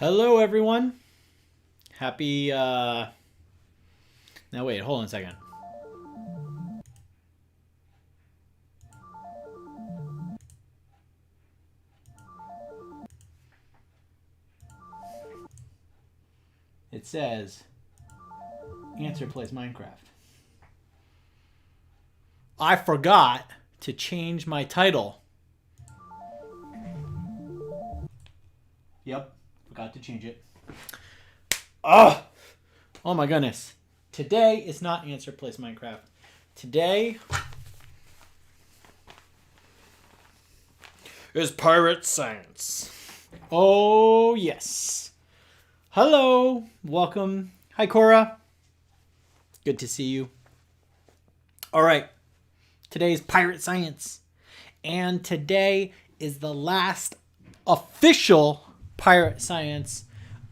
Hello, everyone. Happy, now wait, hold on a second. It says, Answer plays Minecraft. I forgot to change my title. Yep, forgot to change it. Oh my goodness. Today is not Answer Plays Minecraft. Today is Pirate Science. Oh, yes. Hello. Welcome. Hi, Cora. Good to see you. All right. Today's Pirate Science. And today is the last official Pirate Science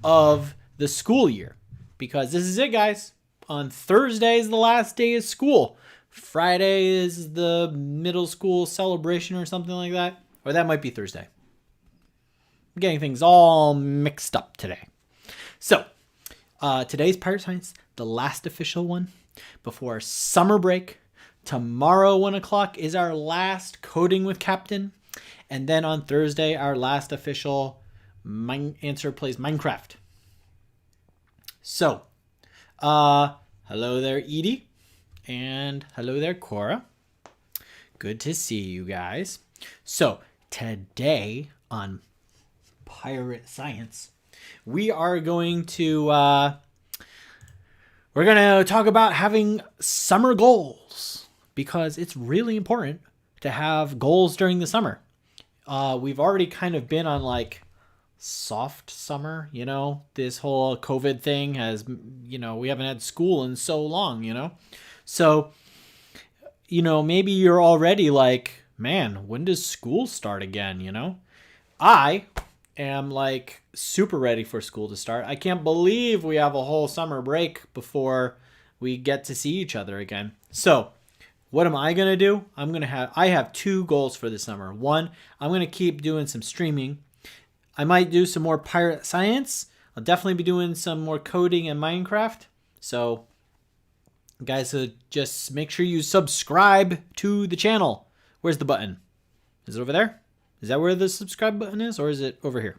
of the school year. Because this is it, guys. On Thursday is the last day of school. Friday is the middle school celebration or something like that. Or that might be Thursday. I'm getting things all mixed up today. So, today's Pirate Science, the last official one before summer break. Tomorrow, 1 o'clock, is our last Coding with Captain. And then on Thursday, our last official Answer Plays Minecraft. So, hello there, Edie. And hello there, Cora. Good to see you guys. So, today on Pirate Science, we are going to, we're going to talk about having summer goals. Because it's really important to have goals during the summer. We've already kind of been on like soft summer, this whole COVID thing has, we haven't had school in so long, So, maybe you're already like, man, when does school start again, I am like super ready for school to start. I can't believe we have a whole summer break before we get to see each other again. So, what am I going to do? I have two goals for this summer. One, I'm going to keep doing some streaming. I might do some more Pirate Science. I'll definitely be doing some more coding and Minecraft. So, guys, just make sure you subscribe to the channel. Where's the button? Is it over there? Is that where the subscribe button is? Or is it over here?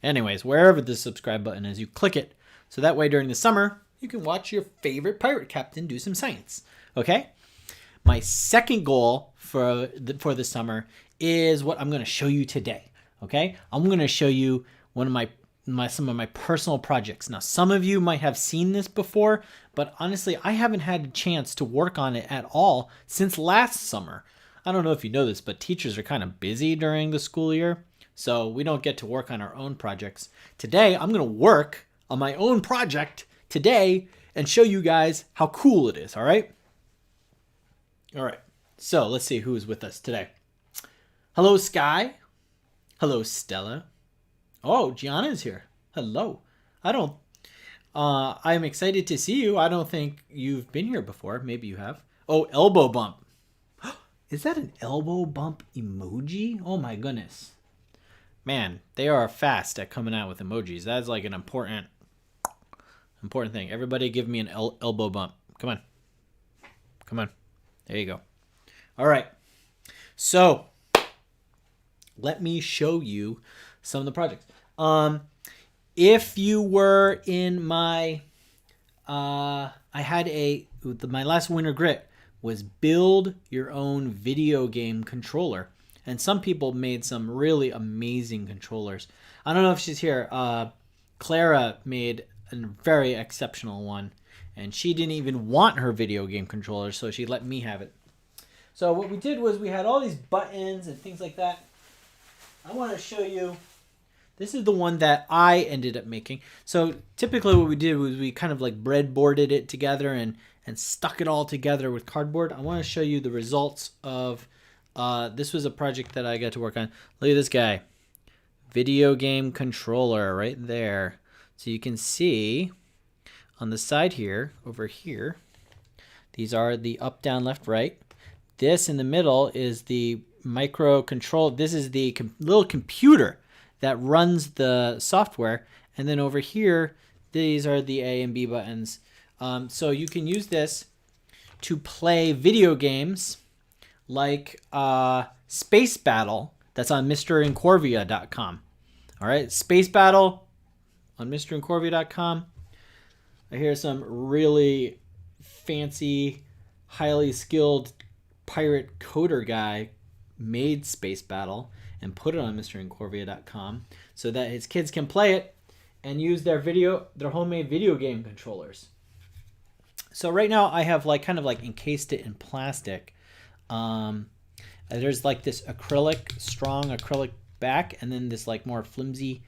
Anyways, wherever the subscribe button is, you click it. So that way during the summer, you can watch your favorite pirate captain do some science. Okay? My second goal for the summer is what I'm going to show you today. Okay, I'm going to show you one of some of my personal projects. Now, some of you might have seen this before, but honestly, I haven't had a chance to work on it at all since last summer. I don't know if you know this, but teachers are kind of busy during the school year, so we don't get to work on our own projects. Today, I'm going to work on my own project today and show you guys how cool it is. All right. All right, so let's see who's with us today. Hello, Sky. Hello, Stella. Oh, Gianna's here. Hello. I'm excited to see you. I don't think you've been here before. Maybe you have. Oh, elbow bump. Is that an elbow bump emoji? Oh my goodness. Man, they are fast at coming out with emojis. That's like an important thing. Everybody give me an elbow bump. Come on. Come on. There you go. All right. So let me show you some of the projects. If you were in my, my last winter grit was build your own video game controller. And some people made some really amazing controllers. I don't know if she's here. Clara made a very exceptional one. And she didn't even want her video game controller, so she let me have it. So what we did was we had all these buttons and things like that. I want to show you. This is the one that I ended up making. So typically what we did was we kind of like breadboarded it together and stuck it all together with cardboard. I want to show you the results of, this was a project that I got to work on. Look at this guy. Video game controller right there. So you can see on the side here, over here, these are the up, down, left, right. This in the middle is the micro control. This is the little computer that runs the software. And then over here, these are the A and B buttons. So you can use this to play video games like Space Battle. That's on MrIncorvia.com. All right, Space Battle on MrIncorvia.com. I hear some really fancy, highly skilled pirate coder guy made Space Battle and put it on MrIncorvia.com so that his kids can play it and use their homemade video game controllers. So right now I have kind of encased it in plastic. There's this strong acrylic back, and then this more flimsy,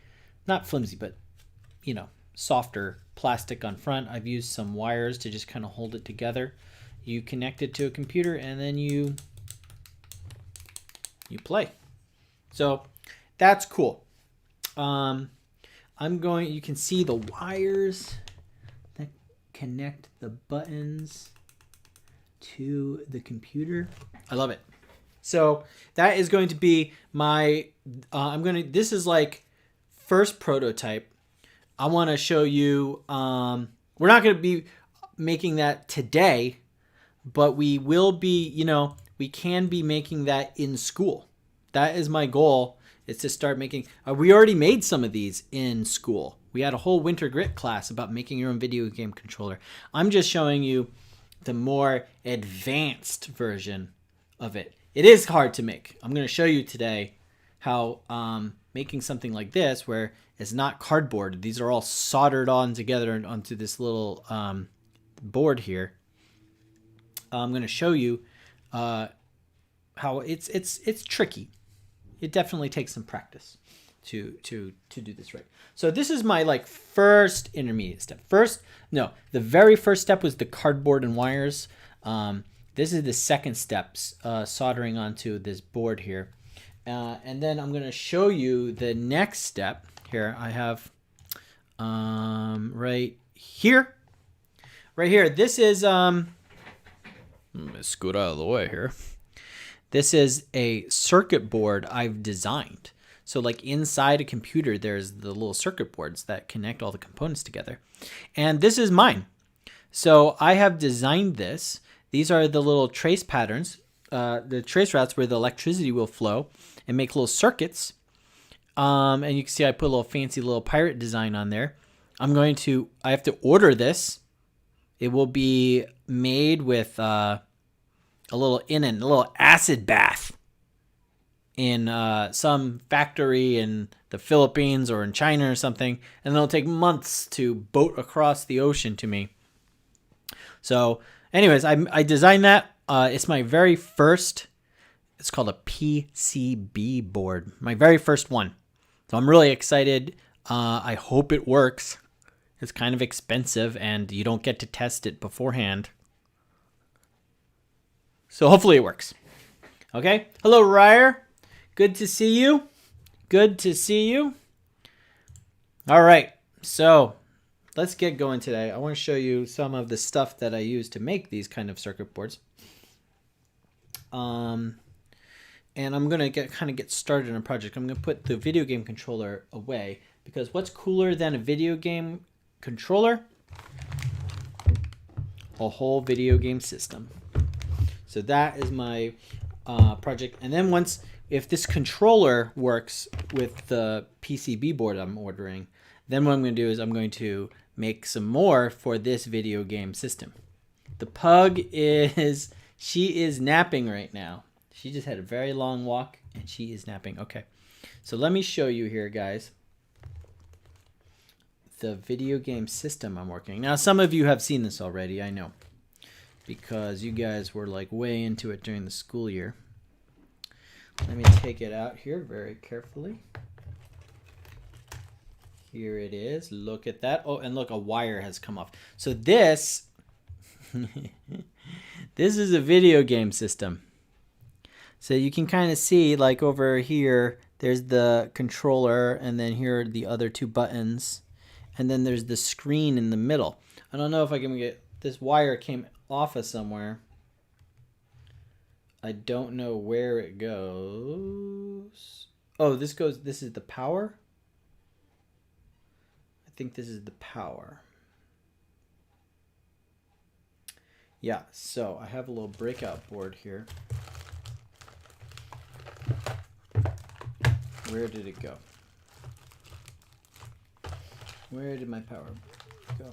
not flimsy, but softer plastic on front. I've used some wires to just kind of hold it together. You connect it to a computer, and then you play. So that's cool. You can see the wires that connect the buttons to the computer. I love it. So that is going to be my, this is first prototype. I want to show you, we're not going to be making that today, but we will be, we can be making that in school. That is my goal, is to start making, we already made some of these in school. We had a whole winter grit class about making your own video game controller. I'm just showing you the more advanced version of it. It is hard to make. I'm going to show you today how making something like this, where it's not cardboard. These are all soldered on together onto this little board here. I'm going to show you how it's tricky. It definitely takes some practice to do this right. So this is my first intermediate step. The very first step was the cardboard and wires. This is the second step, soldering onto this board here. And then I'm going to show you the next step. Here I have right here. This is, I'm going to scoot out of the way here. This is a circuit board I've designed. So inside a computer, there's the little circuit boards that connect all the components together. And this is mine. So I have designed this. These are the little trace patterns, the trace routes where the electricity will flow and make little circuits. And you can see I put a little fancy little pirate design on there. I have to order this. It will be made with a little acid bath in some factory in the Philippines or in China or something. And it'll take months to boat across the ocean to me. So anyways, I designed that. It's my very first, it's called a PCB board. My very first one. So I'm really excited. I hope it works. It's kind of expensive and you don't get to test it beforehand. So hopefully it works. Okay. Hello, Ryer. Good to see you. Good to see you. All right. So let's get going today. I want to show you some of the stuff that I use to make these kind of circuit boards. And I'm going to get started on a project. I'm going to put the video game controller away because what's cooler than a video game controller? A whole video game system. So that is my project. And then if this controller works with the PCB board I'm ordering, then what I'm going to do is I'm going to make some more for this video game system. The pug she is napping right now. She just had a very long walk and she is napping. Okay. So let me show you here, guys, the video game system I'm working. Now, some of you have seen this already, I know, because you guys were way into it during the school year. Let me take it out here very carefully. Here it is. Look at that. Oh, and look, a wire has come off. So this is a video game system. So you can kind of see over here, there's the controller and then here are the other two buttons. And then there's the screen in the middle. I don't know if I can get, this wire came off of somewhere. I don't know where it goes. Oh, this is the power. think this is the power. Yeah, so I have a little breakout board here. Where did it go? Where did my power go?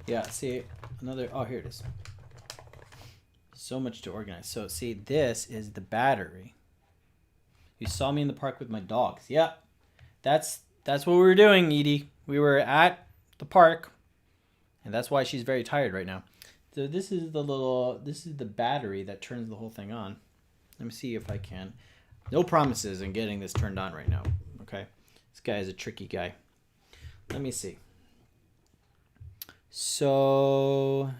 Yeah, see, another, oh, here it is. So much to organize. So, see, this is the battery. You saw me in the park with my dogs. Yeah, that's what we were doing, Edie. We were at the park, and that's why she's very tired right now. So this is the battery that turns the whole thing on. Let me see if I can. No promises in getting this turned on right now, okay? This guy is a tricky guy. Let me see. So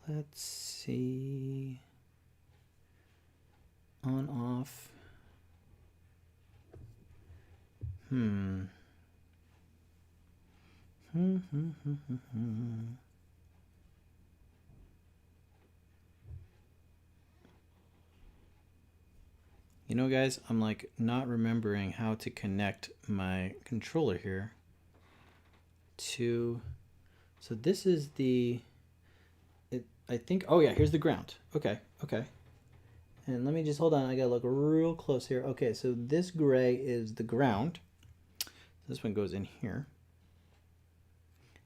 let's see. On, off. You know, guys, I'm like not remembering how to connect my controller here to, so this is the, I think, oh yeah, here's the ground. Okay. And let me just, hold on, I gotta look real close here. Okay, so this gray is the ground. This one goes in here.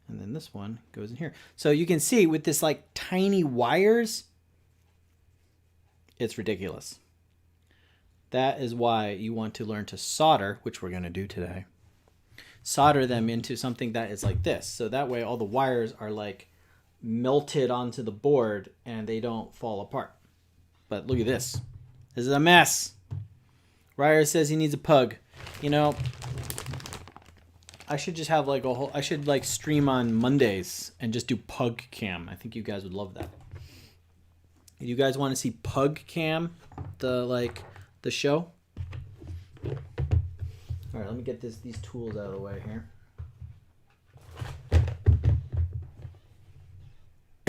And then this one goes in here. So you can see with this like tiny wires, it's ridiculous. That is why you want to learn to solder, which we're going to do today. Solder them into something that is like this. So that way all the wires are like melted onto the board and they don't fall apart. But look at this. This is a mess. Ryer says he needs a pug. You know, I should just have like a whole, I should like stream on Mondays and just do pug cam. I think you guys would love that. You guys want to see pug cam? The show? All right, let me get these tools out of the way here.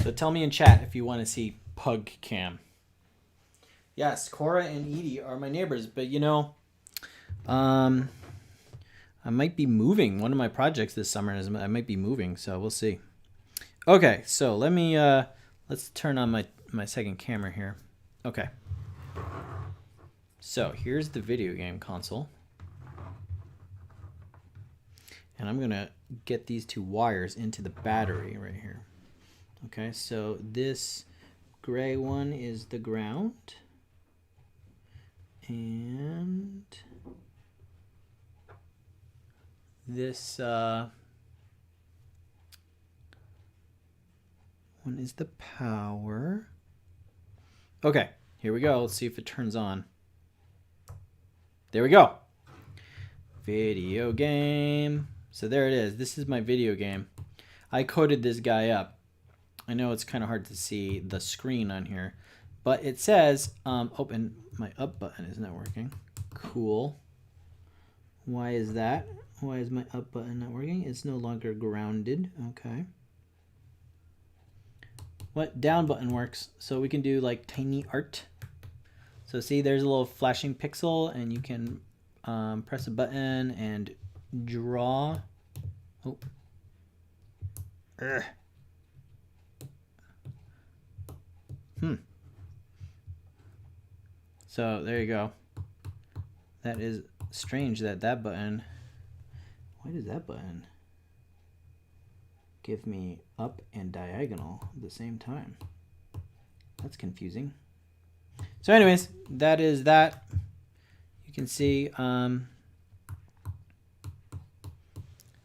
So tell me in chat if you want to see pug cam. Yes, Cora and Edie are my neighbors, but you know, I might be moving. One of my projects this summer is I might be moving, so we'll see. Okay, so let me let's turn on my second camera here. Okay. So here's the video game console. And I'm gonna get these two wires into the battery right here. Okay, so this gray one is the ground. And this one is the power. Okay, here we go. Let's see if it turns on. There we go. Video game. So there it is. This is my video game. I coded this guy up. I know it's kind of hard to see the screen on here, but it says, open, my up button is not working. Cool. Why is that? Why is my up button not working? It's no longer grounded. Okay. What? Down button works. So we can do like tiny art. So see, there's a little flashing pixel, and you can press a button and draw. Oh. So there you go. That is strange that button. Why does that button give me up and diagonal at the same time? That's confusing. So anyways, that is that. You can see,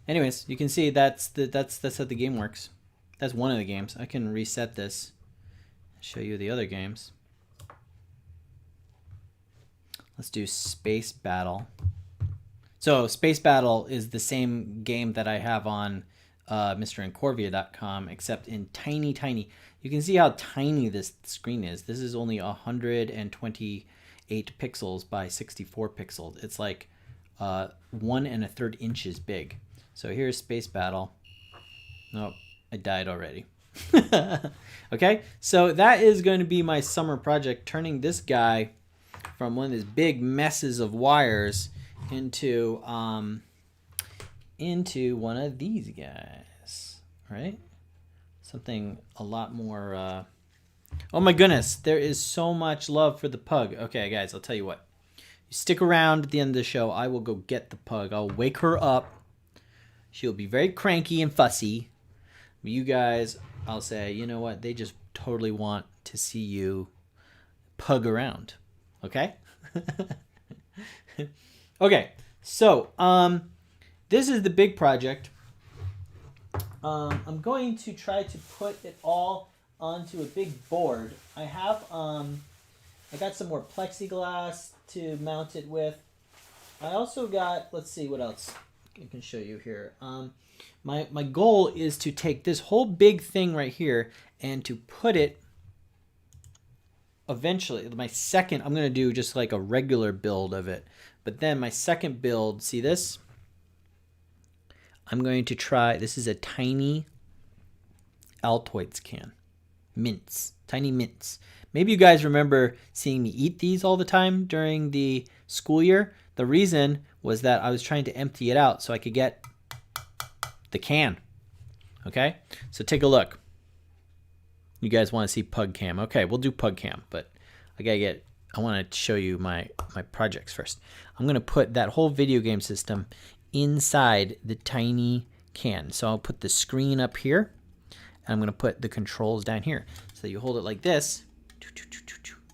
anyways, you can see that's how the game works. That's one of the games. I can reset this, show you the other games. Let's do Space Battle. So Space Battle is the same game that I have on Incorvia.com, except in tiny. You can see how tiny this screen is. This is only 128 pixels by 64 pixels. It's like 1 1/3 inches big. So here's Space Battle. Nope, I died already. Okay, so that is going to be my summer project, turning this guy from one of these big messes of wires into one of these guys, right? Something a lot more. Oh my goodness, there is so much love for the pug. Okay, guys, I'll tell you what. You stick around at the end of the show. I will go get the pug. I'll wake her up. She'll be very cranky and fussy. But you guys, I'll say, you know what? They just totally want to see you pug around. Okay? Okay, so this is the big project. I'm going to try to put it all onto a big board. I got some more plexiglass to mount it with. I also got, let's see what else I can show you here. My goal is to take this whole big thing right here and to put it eventually. I'm going to do just like a regular build of it. But then my second build, see this? I'm going to try, this is a tiny Altoids can. Mints, tiny mints. Maybe you guys remember seeing me eat these all the time during the school year. The reason was that I was trying to empty it out so I could get the can. Okay, so take a look. You guys want to see pug cam? Okay, we'll do pug cam, but I want to show you my projects first. I'm going to put that whole video game system inside the tiny can. So I'll put the screen up here, and I'm going to put the controls down here. So you hold it like this,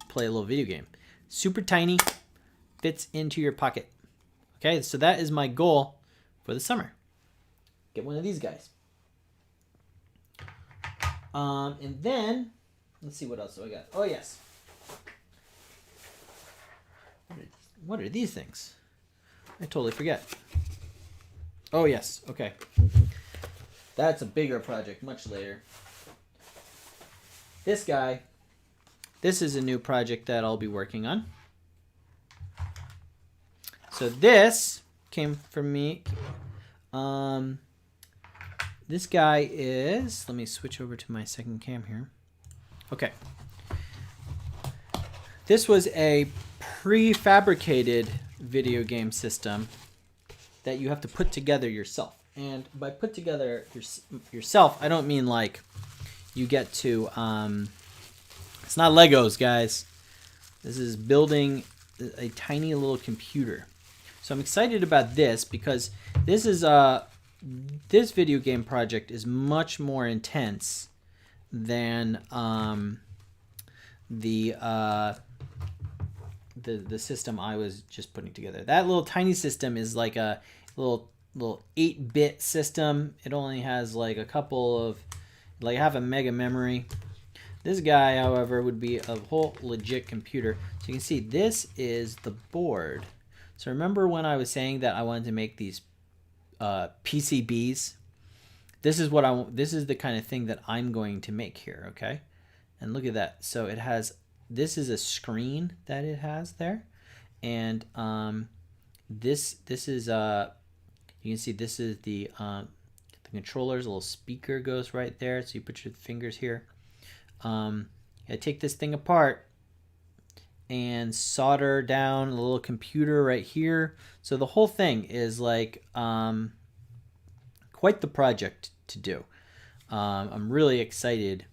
play a little video game. Super tiny, fits into your pocket. Okay, so that is my goal for the summer. Get one of these guys. And then, let's see what else do I got. Oh, yes. What are these things? I totally forget. Oh, yes. Okay. That's a bigger project, much later. This guy, this is a new project that I'll be working on. So this came from me. This guy is, let me switch over to my second cam here. Okay. This was a prefabricated video game system that you have to put together yourself. And by put together yourself, I don't mean like you get to, it's not Legos, guys. This is building a tiny little computer. So I'm excited about this because this is this video game project is much more intense than the system I was just putting together. That little tiny system is like a little 8-bit system. It only has like a couple of, like half a mega memory. This guy, however, would be a whole legit computer. So you can see this is the board. So remember when I was saying that I wanted to make these PCBs? This is what this is the kind of thing that I'm going to make here, okay? And look at that. So it has, this is a screen that it has there, and this is you can see this is the controllers. A little speaker goes right there, so you put your fingers here. I take this thing apart and solder down a little computer right here. So the whole thing is like quite the project to do. I'm really excited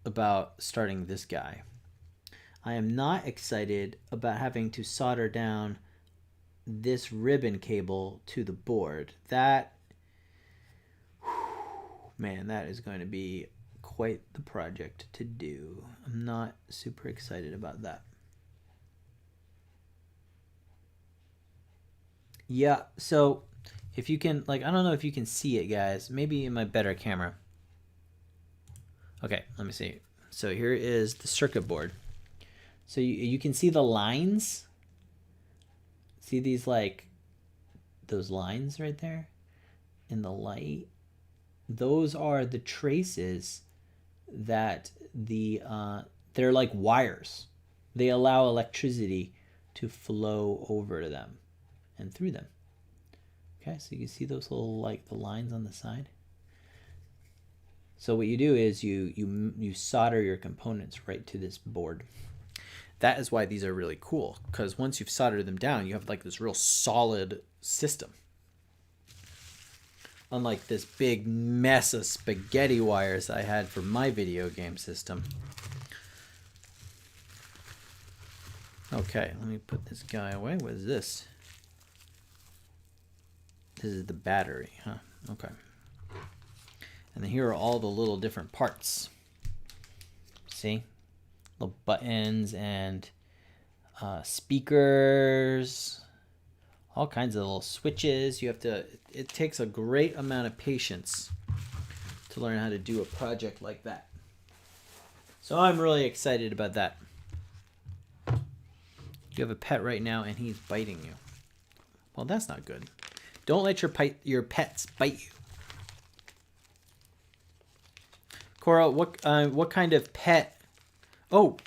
about starting this guy. I am not excited about having to solder down this ribbon cable to the board. That, man, that is going to be quite the project to do. I'm not super excited about that. Yeah, so if you can, like, I don't know if you can see it, guys. Maybe in my better camera. Okay, let me see. So here is the circuit board. So you can see the lines. See these, like, those lines right there in the light? Those are the traces that they're like wires. They allow electricity to flow over them and through them. Okay, so you can see those little, like, the lines on the side. So what you do is you solder your components right to this board. That is why these are really cool, because once you've soldered them down, you have like this real solid system. Unlike this big mess of spaghetti wires I had for my video game system. Okay, let me put this guy away. What is this? This is the battery, huh? Okay. And then here are all the little different parts. See? Little buttons and speakers. All kinds of little switches. You have to, it takes a great amount of patience to learn how to do a project like that. So I'm really excited about that. You have a pet right now and he's biting you. Well, that's not good. Don't let your pets bite you. Cora, what kind of pet? Oh,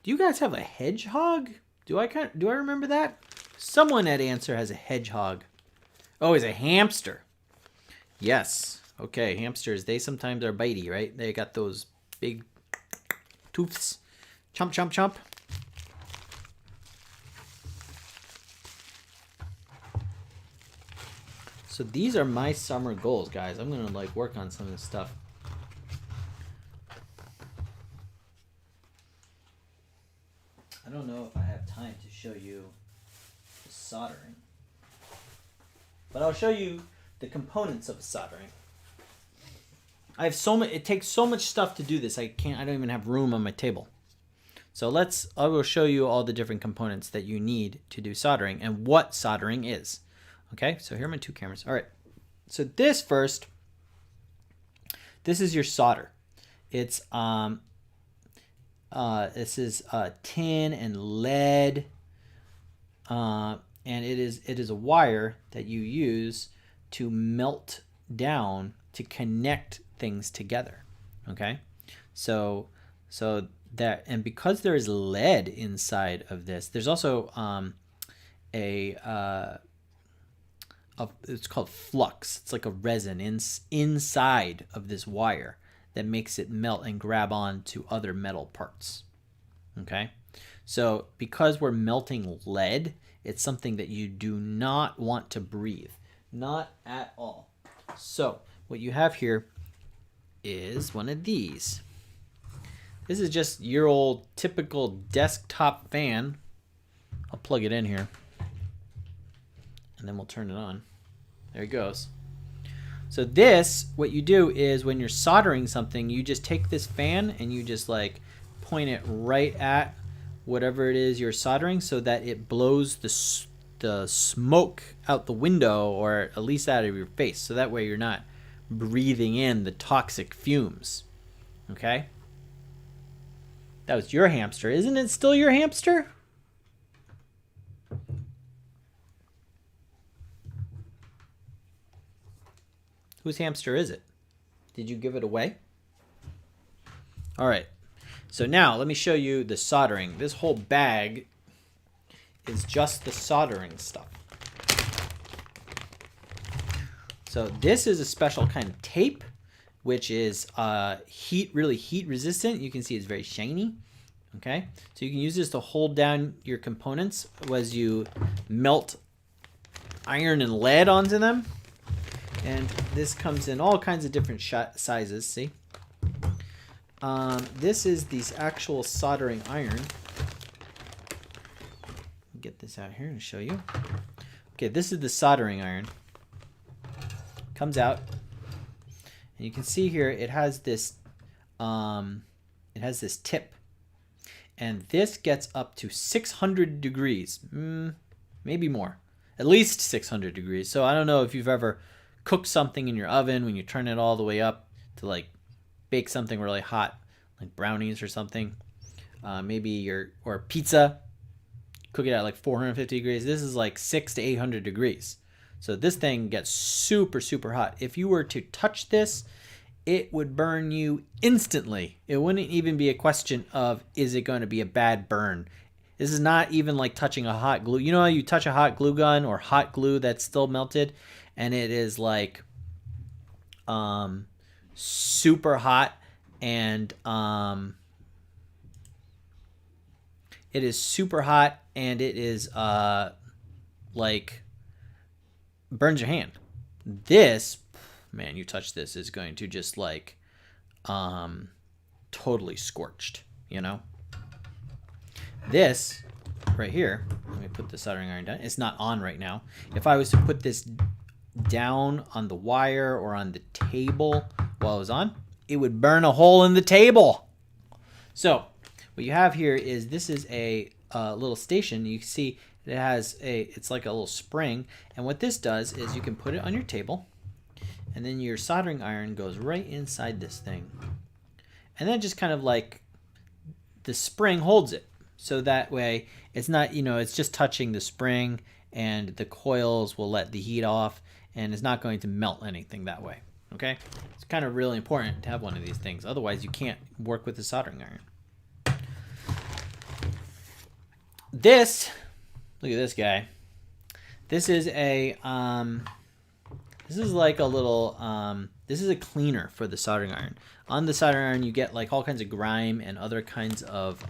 do you guys have a hedgehog? Do I remember that? Someone at Answer has a hedgehog. Oh, it's a hamster. Yes. Okay, hamsters, they sometimes are bitey, right? They got those big tooths. Chomp, chomp, chomp. So these are my summer goals, guys. I'm gonna like work on some of this stuff. I don't know if I have time to show you the soldering, but I'll show you the components of soldering. I have so much. It takes so much stuff to do this. I don't even have room on my table. So I will show you all the different components that you need to do soldering and what soldering is. Okay, so here are my two cameras. All right, so this is your solder. It's this is tin and lead, and it is a wire that you use to melt down to connect things together. Okay, so that, and because there is lead inside of this, there's also it's called flux. It's like a resin inside of this wire that makes it melt and grab on to other metal parts. Okay, so because we're melting lead, it's something that you do not want to breathe, not at all. So what you have here is one of these. This is just your old typical desktop fan. I'll plug it in here and then we'll turn it on. There it goes. So this, what you do is when you're soldering something, you just take this fan and you just like point it right at whatever it is you're soldering so that it blows the smoke out the window, or at least out of your face. So that way you're not breathing in the toxic fumes. Okay? That was your hamster. Isn't it still your hamster? Whose hamster is it? Did you give it away? All right. So now let me show you the soldering. This whole bag is just the soldering stuff. So this is a special kind of tape, which is really heat resistant. You can see it's very shiny. Okay. So you can use this to hold down your components as you melt iron and lead onto them. And this comes in all kinds of different sizes, see? This is these actual soldering iron. Get this out here and show you. Okay, this is the soldering iron. Comes out. And you can see here it has this tip. And this gets up to 600 degrees. Maybe more. At least 600 degrees. So I don't know if you've ever cook something in your oven when you turn it all the way up to like bake something really hot, like brownies or something. Or pizza, cook it at like 450 degrees. This is like 600 to 800 degrees. So this thing gets super, super hot. If you were to touch this, it would burn you instantly. It wouldn't even be a question of, is it going to be a bad burn? This is not even like touching a hot glue. You know how you touch a hot glue gun or hot glue that's still melted? And it is like super hot, and it is super hot, and it is like burns your hand. This, man, you touch this, is going to just like totally scorched, you know. This right here, let me put the soldering iron down. It's not on right now. If I was to put this down on the wire or on the table while it was on, it would burn a hole in the table. So what you have here is, this is a little station. You can see it has it's like a little spring, and what this does is you can put it on your table, and then your soldering iron goes right inside this thing, and then just kind of like the spring holds it, so that way it's not, you know, it's just touching the spring, and the coils will let the heat off, and it's not going to melt anything that way. Okay, it's kind of really important to have one of these things, otherwise you can't work with the soldering iron. This, look at this guy. This is a this is like a little this is a cleaner for the soldering iron. On the soldering iron you get like all kinds of grime and other kinds of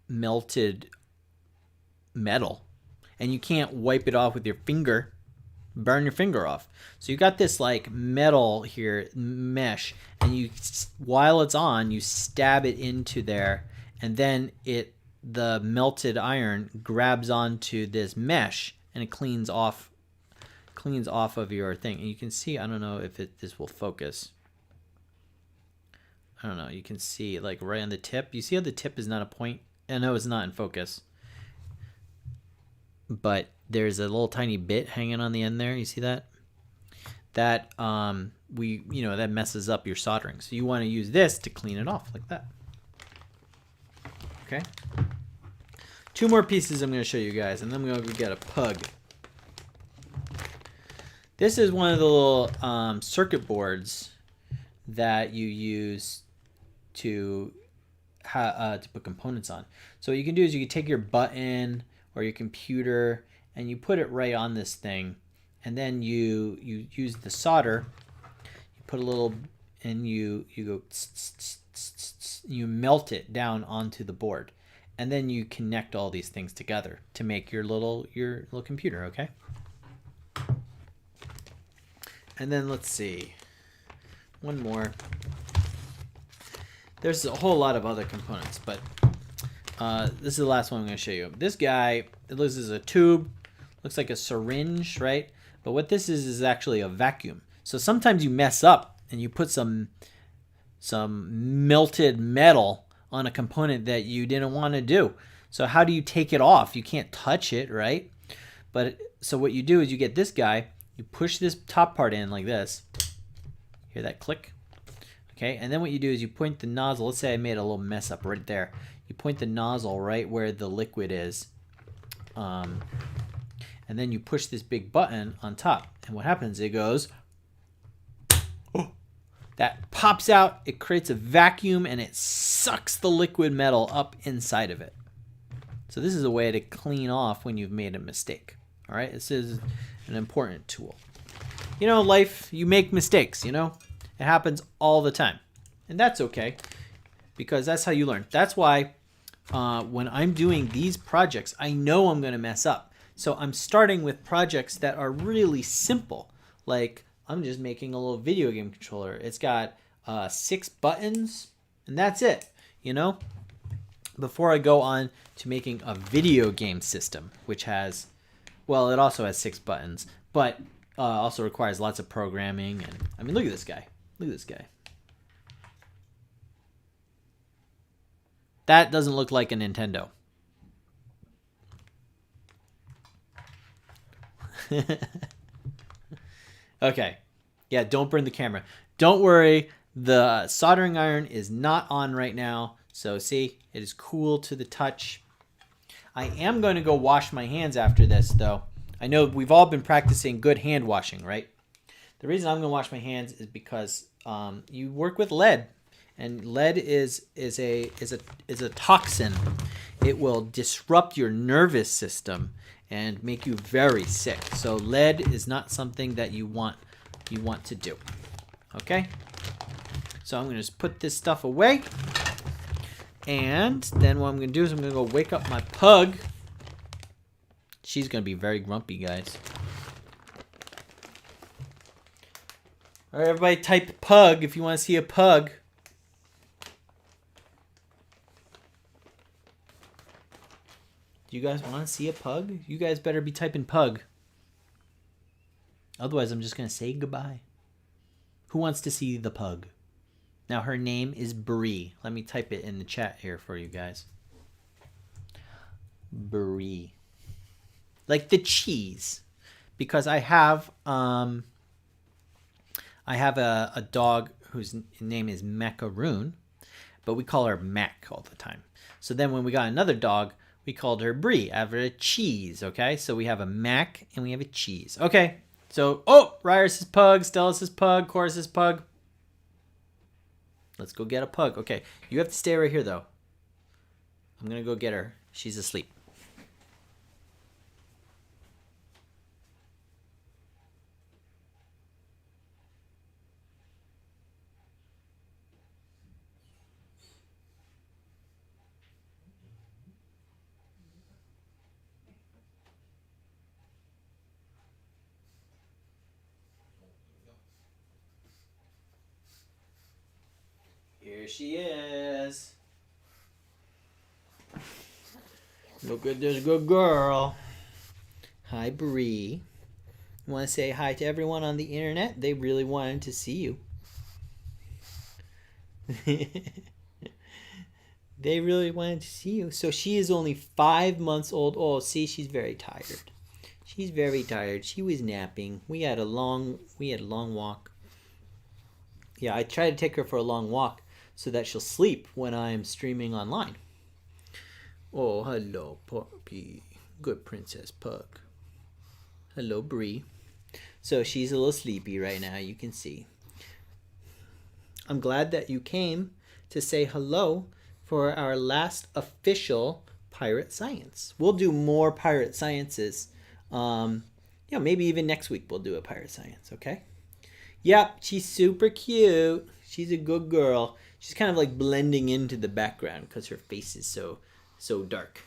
melted metal, and you can't wipe it off with your finger, burn your finger off. So you got this like metal here, mesh, and you, while it's on, you stab it into there, and then the melted iron grabs onto this mesh, and it cleans off of your thing. And you can see, I don't know if this will focus. I don't know. You can see like right on the tip. You see how the tip is not a point? I know it's not in focus, but there's a little tiny bit hanging on the end there. You see that? That that messes up your soldering. So you want to use this to clean it off like that. Okay. 2 more pieces I'm going to show you guys, and then I'm going to go get a pug. This is one of the little circuit boards that you use to put components on. So what you can do is you can take your button or your computer and you put it right on this thing, and then you use the solder. You put a little, and you go you melt it down onto the board, and then you connect all these things together to make your little computer. Okay. And then let's see, one more. There's a whole lot of other components, but this is the last one I'm going to show you. This guy, it looks as a tube, looks like a syringe, right? But what this is actually a vacuum. So sometimes you mess up and you put some melted metal on a component that you didn't want to do. So how do you take it off? You can't touch it, right? But so what you do is you get this guy, you push this top part in like this. Hear that click? Okay, and then what you do is you point the nozzle. Let's say I made a little mess up right there. You point the nozzle right where the liquid is, and then you push this big button on top. And what happens? It goes, oh, that pops out. It creates a vacuum, and it sucks the liquid metal up inside of it. So this is a way to clean off when you've made a mistake. All right, this is an important tool. You know, life, you make mistakes, you know? It happens all the time. And that's okay, because that's how you learn. That's why when I'm doing these projects, I know I'm going to mess up. So I'm starting with projects that are really simple. Like, I'm just making a little video game controller. It's got 6 buttons, and that's it, you know? Before I go on to making a video game system, which has, well, it also has 6 buttons, but also requires lots of programming. And I mean, look at this guy. Look at this guy. That doesn't look like a Nintendo. Okay. Yeah, don't burn the camera. Don't worry. The soldering iron is not on right now. So see, it is cool to the touch. I am going to go wash my hands after this, though. I know we've all been practicing good hand washing, right? The reason I'm going to wash my hands is because you work with lead, and lead is a toxin. It will disrupt your nervous system and make you very sick. So lead is not something that you want you want to do. Okay? So I'm going to just put this stuff away. And then what I'm going to do is I'm going to go wake up my pug. She's going to be very grumpy, guys. All right, everybody type pug if you want to see a pug. Do you guys want to see a pug? You guys better be typing pug. Otherwise, I'm just going to say goodbye. Who wants to see the pug? Now, her name is Brie. Let me type it in the chat here for you guys. Brie. Like the cheese. Because I have a dog whose name is Macaroon, but we call her Mac all the time. So then when we got another dog, we called her Brie after a cheese, okay? So we have a Mac and we have a cheese. Okay, so, Ryer's his pug, Stella's his pug, Cora's his pug. Let's go get a pug. Okay, you have to stay right here, though. I'm going to go get her. She's asleep. Here she is. Look at this good girl. Hi, Brie. You want to say hi to everyone on the internet? They really wanted to see you. They really wanted to see you. So she is only 5 months old. Oh, see, she's very tired. She's very tired. She was napping. We had a long walk. Yeah, I try to take her for a long walk so that she'll sleep when I'm streaming online. Oh, hello, puppy. Good princess pug. Hello, Brie. So she's a little sleepy right now, you can see. I'm glad that you came to say hello for our last official Pirate Science. We'll do more Pirate Sciences. Maybe even next week we'll do a Pirate Science, okay? Yep, she's super cute. She's a good girl. She's kind of like blending into the background because her face is so dark.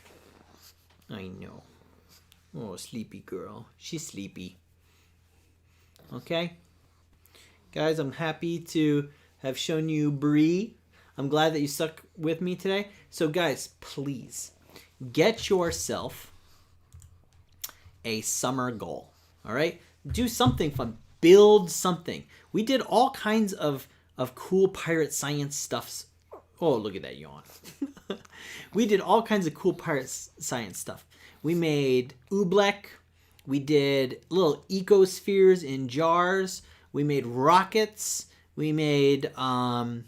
I know. Oh, sleepy girl. She's sleepy. Okay? Guys, I'm happy to have shown you Brie. I'm glad that you stuck with me today. So guys, please get yourself a summer goal. All right? Do something fun. Build something. We did all kinds of cool pirate science stuffs. Oh, look at that yawn. We did all kinds of cool pirate science stuff. We made oobleck. We did little ecospheres in jars. We made rockets. We made there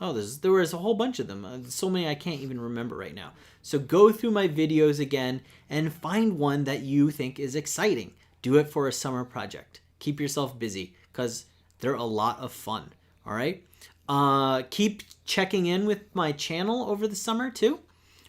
was a whole bunch of them. So many I can't even remember right now. So go through my videos again and find one that you think is exciting. Do it for a summer project. Keep yourself busy because they're a lot of fun. All right. Keep checking in with my channel over the summer too.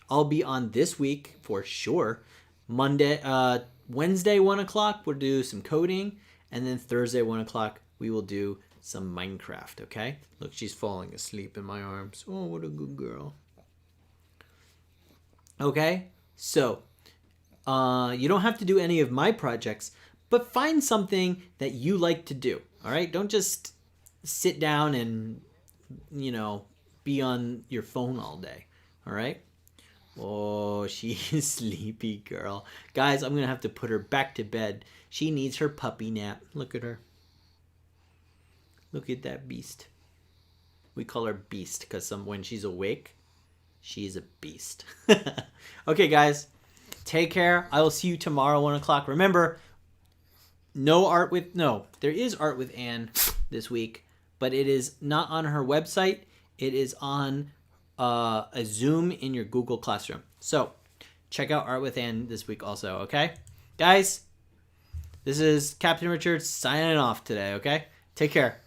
I'll be on this week for sure. Wednesday 1 o'clock we'll do some coding, and then Thursday 1 o'clock we will do some Minecraft. Okay. Look, she's falling asleep in my arms. Oh, what a good girl. Okay. So you don't have to do any of my projects, but find something that you like to do. All right. Don't just sit down and be on your phone all day. All right. Oh, she's sleepy girl. Guys, I'm going to have to put her back to bed. She needs her puppy nap. Look at her. Look at that beast. We call her Beast because when she's awake, she's a beast. Okay, guys. Take care. I will see you tomorrow, 1 o'clock. Remember, there is art with Anne this week, but it is not on her website. It is on a Zoom in your Google Classroom. So check out Art with Anne this week also, okay? Guys, this is Captain Richard signing off today, okay? Take care.